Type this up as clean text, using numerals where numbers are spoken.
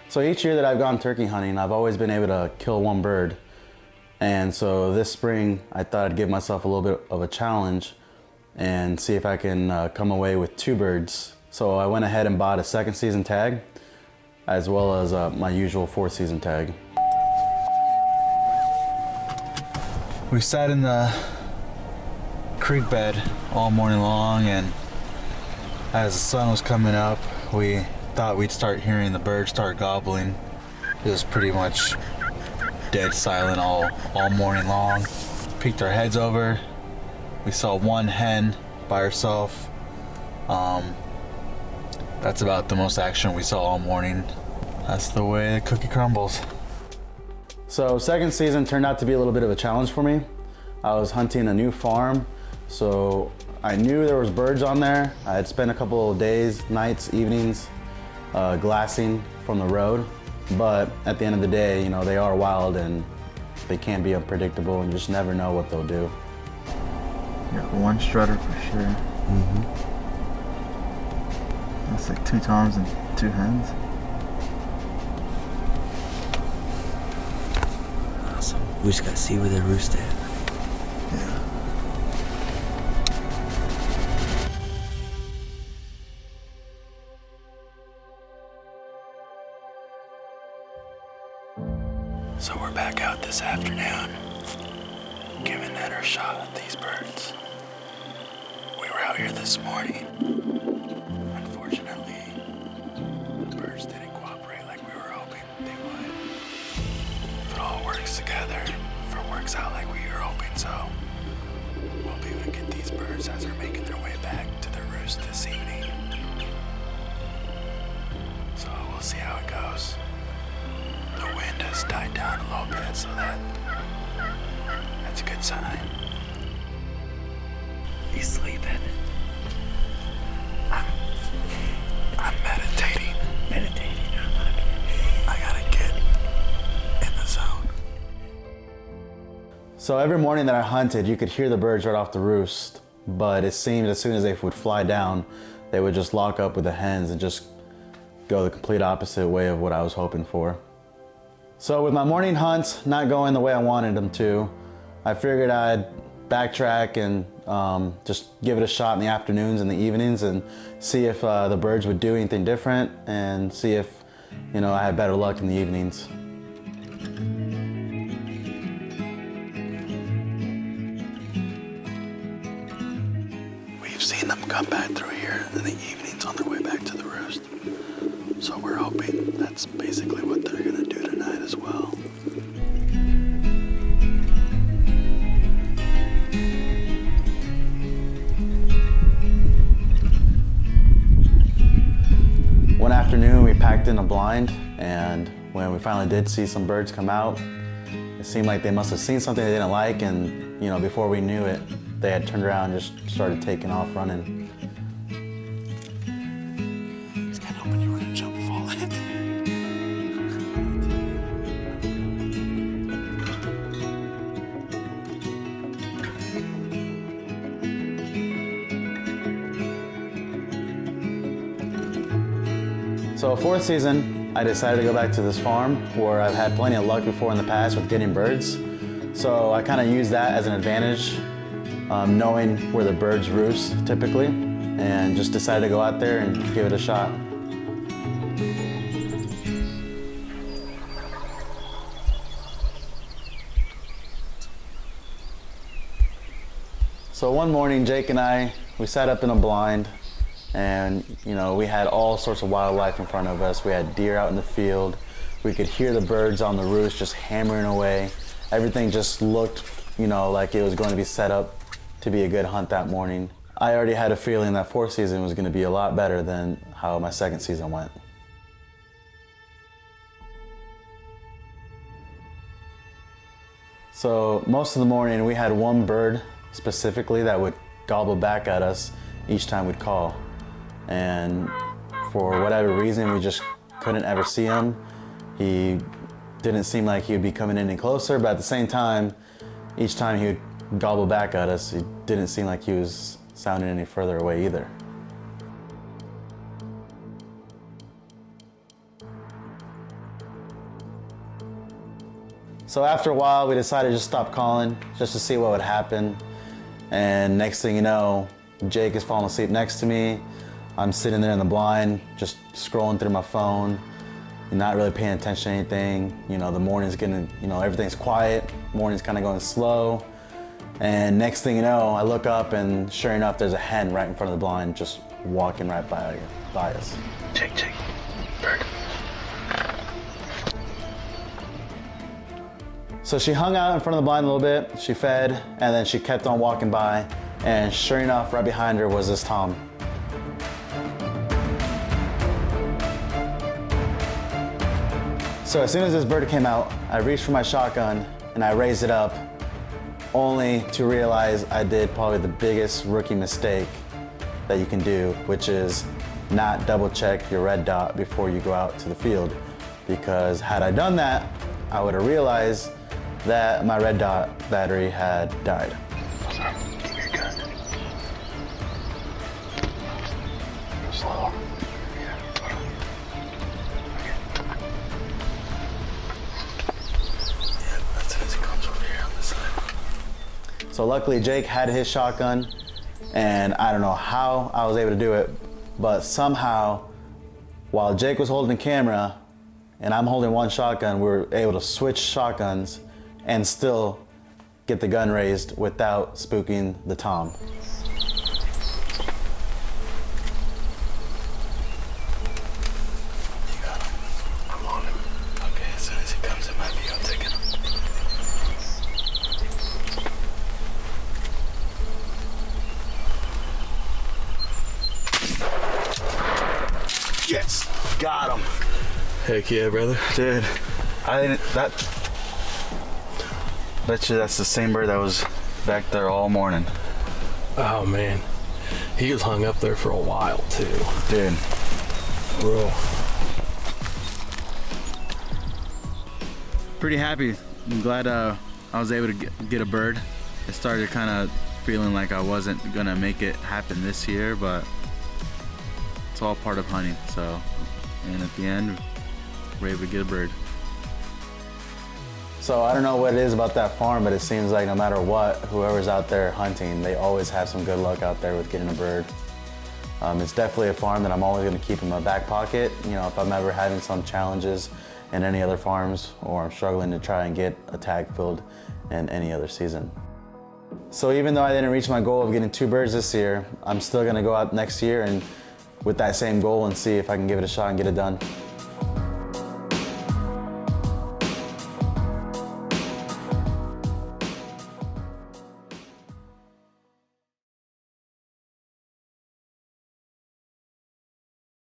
So each year that I've gone turkey hunting, I've always been able to kill one bird. And so this spring, I thought I'd give myself a little bit of a challenge and see if I can come away with 2 birds. So I went ahead and bought a 2nd season tag, as well as my usual 4th season tag. We sat in the creek bed all morning long, and as the sun was coming up, we thought we'd start hearing the birds start gobbling. It was pretty much dead silent all morning long. Peeked our heads over. We saw one hen by herself. That's about the most action we saw all morning. That's the way the cookie crumbles. So 2nd season turned out to be a little bit of a challenge for me. I was hunting a new farm, so I knew there was birds on there. I had spent a couple of days, nights, evenings glassing from the road, but at the end of the day, you know, they are wild and they can be unpredictable, and you just never know what they'll do. Got one strutter for sure. That's like 2 toms and 2 hens. Awesome. We just gotta see where they roost at. Yeah. So we're back out this afternoon, giving it our shot at these birds. We were out here this morning. Unfortunately, the birds didn't cooperate like we were hoping they would. If it all works together, if it works out like we were hoping so, we'll be able to get these birds as they're making their way back to their roost this evening. So we'll see how it goes. The wind has died down a little bit, so that's a good sign. He's sleeping. I'm meditating. Meditating. I gotta get in the zone. So every morning that I hunted, you could hear the birds right off the roost, but it seemed as soon as they would fly down, they would just lock up with the hens and just go the complete opposite way of what I was hoping for. So with my morning hunts not going the way I wanted them to, I figured I'd backtrack and just give it a shot in the afternoons and the evenings and see if the birds would do anything different, and see if, you know, I had better luck in the evenings. We've seen them come back through here in the evenings on their way back to the roost. So we're hoping that's basically what they're gonna do tonight as well. One afternoon we packed in a blind, and when we finally did see some birds come out, it seemed like they must have seen something they didn't like, and you know, before we knew it, they had turned around and just started taking off running. It's kind of hoping you were gonna jump and fall in it. So 4th season, I decided to go back to this farm where I've had plenty of luck before in the past with getting birds. So I kind of used that as an advantage, knowing where the birds roost typically, and just decided to go out there and give it a shot. So one morning, Jake and I, we sat up in a blind, and you know, we had all sorts of wildlife in front of us. We had deer out in the field. We could hear the birds on the roost just hammering away. Everything just looked, you know, like it was going to be set up to be a good hunt that morning. I already had a feeling that 4th season was going to be a lot better than how my 2nd season went. So most of the morning we had one bird specifically that would gobble back at us each time we'd call. And for whatever reason, we just couldn't ever see him. He didn't seem like he would be coming any closer, but at the same time, each time he would gobble back at us, it didn't seem like he was sounding any further away either. So after a while, we decided to just stop calling, just to see what would happen. And next thing you know, Jake is falling asleep next to me. I'm sitting there in the blind, just scrolling through my phone, not really paying attention to anything. You know, the morning's getting, everything's quiet. Morning's kind of going slow. And next thing you know, I look up and sure enough, there's a hen right in front of the blind, just walking right by us. Jake, bird. So she hung out in front of the blind a little bit, she fed, and then she kept on walking by. And sure enough, right behind her was this tom. So as soon as this bird came out, I reached for my shotgun and I raised it up, only to realize I did probably the biggest rookie mistake that you can do, which is not double check your red dot before you go out to the field. Because had I done that, I would have realized that my red dot battery had died. Give me your gun. Slow. Yeah. Yeah, that's as it comes over here on this side. So luckily Jake had his shotgun, and I don't know how I was able to do it, but somehow while Jake was holding the camera and I'm holding one shotgun, we were able to switch shotguns and still get the gun raised without spooking the tom. You got him. I'm on him. Okay, as soon as he comes in my view, I'm taking him. Yes, got him. Heck yeah, brother. Dude, bet you that's the same bird that was back there all morning. Oh man, he was hung up there for a while too. Dude. Bro. Pretty happy. I'm glad I was able to get a bird. I started kind of feeling like I wasn't gonna make it happen this year, but it's all part of hunting. So, and at the end, we're able to get a bird. So I don't know what it is about that farm, but it seems like no matter what, whoever's out there hunting, they always have some good luck out there with getting a bird. It's definitely a farm that I'm always going to keep in my back pocket. You know, if I'm ever having some challenges in any other farms, or I'm struggling to try and get a tag filled in any other season. So even though I didn't reach my goal of getting 2 birds this year, I'm still going to go out next year and with that same goal and see if I can give it a shot and get it done.